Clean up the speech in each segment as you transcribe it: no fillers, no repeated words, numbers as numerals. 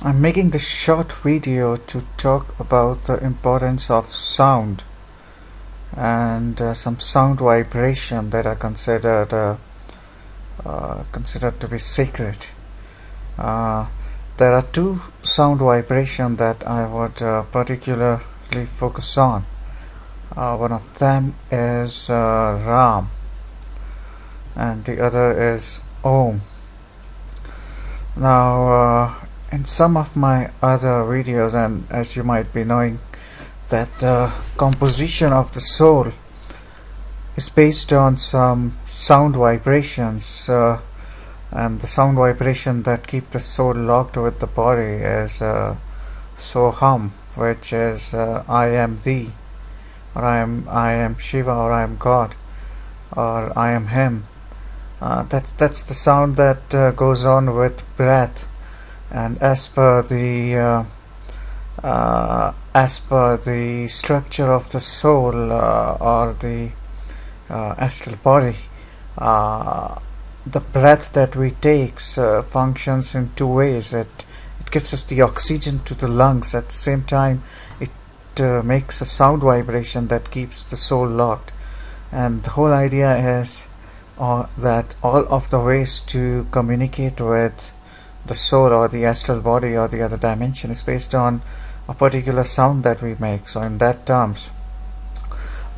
I'm making this short video to talk about the importance of sound and some sound vibration that are considered to be sacred. Uh, there are two sound vibration that I would particularly focus on. One of them is Ram, and the other is Om. Now, in some of my other videos, and as you might be knowing, that the composition of the soul is based on some sound vibrations, and the sound vibration that keep the soul locked with the body is Soham, which is I am thee, or I am Shiva, or I am God, or I am him. That's the sound that goes on with breath, and as per the structure of the soul or the astral body, the breath that we take functions in two ways. It gives us the oxygen to the lungs. At the same time, it makes a sound vibration that keeps the soul locked. And the whole idea is that all of the ways to communicate with the soul or the astral body or the other dimension is based on a particular sound that we make. So in that terms,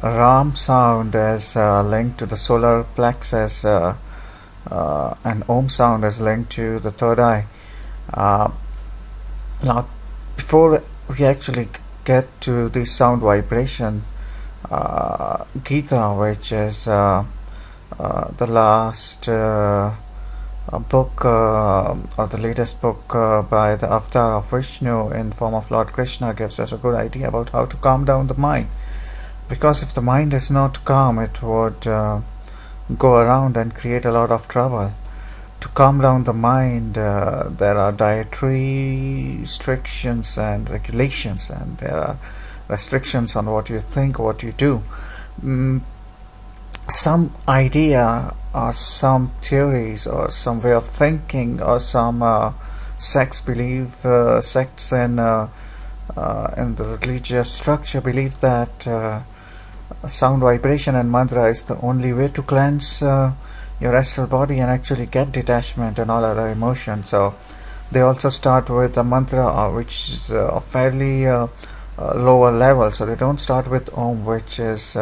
Ram sound is linked to the solar plexus, and Om sound is linked to the third eye. Now, before we actually get to the sound vibration, Gita, which is the last book or the latest book by the avatar of Vishnu in form of Lord Krishna, gives us a good idea about how to calm down the mind. Because if the mind is not calm, it would go around and create a lot of trouble. To calm down the mind, there are dietary restrictions and regulations, and there are restrictions on what you think, what you do. Some idea or some theories or some way of thinking or some sects in the religious structure believe that sound vibration and mantra is the only way to cleanse your astral body and actually get detachment and all other emotions. So they also start with a mantra which is a fairly lower level. So they don't start with Om, which is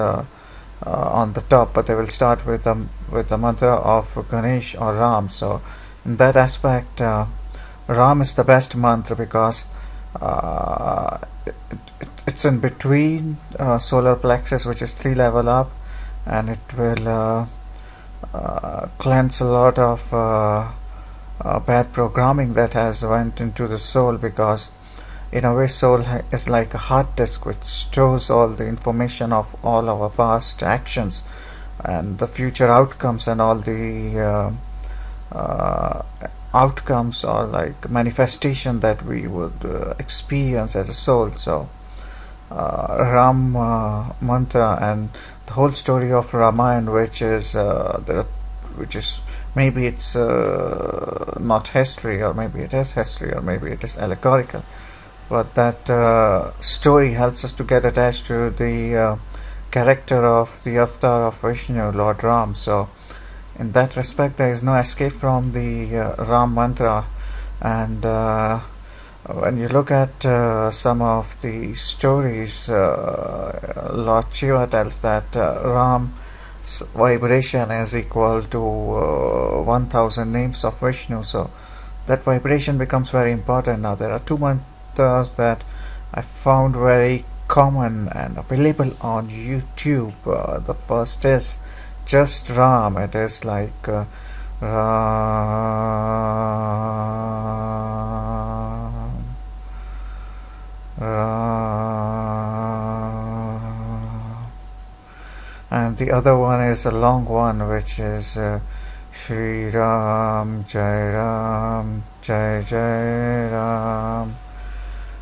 on the top, but they will start with the mantra of Ganesh or Ram. So in that aspect, Ram is the best mantra because it's in between solar plexus, which is 3 level up, and it will cleanse a lot of bad programming that has went into the soul, because in a way soul is like a hard disk which stores all the information of all our past actions and the future outcomes, and all the outcomes or like manifestation that we would experience as a soul. So Ram mantra and the whole story of Ramayana, which is maybe it's not history, or maybe it is history, or maybe it is allegorical, but that story helps us to get attached to the character of the avatar of Vishnu, Lord Ram. So in that respect, there is no escape from the Ram mantra. And when you look at some of the stories, Lord Shiva tells that Ram's vibration is equal to 1000 names of Vishnu. So that vibration becomes very important. Now there are two mantras that I found very common and available on YouTube. The first is just Ram. It is like Ram, Ram. And the other one is a long one, which is Shri Ram, Jai Ram, Jai Jai Ram,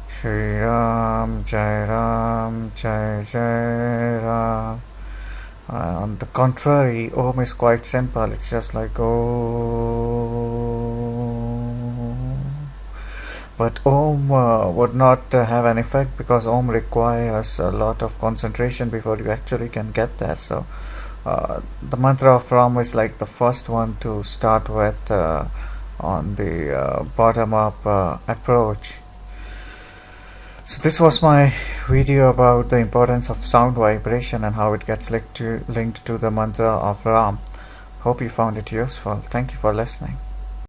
Shri Ram, Jai Ram, Jai Jai Ram. On the contrary, Om is quite simple. It's just like Om. But Om would not have an effect because Om requires a lot of concentration before you actually can get there. So the mantra of Ram is like the first one to start with on the bottom up approach. So this was my video about the importance of sound vibration and how it gets linked to the mantra of Ram. Hope you found it useful. Thank you for listening.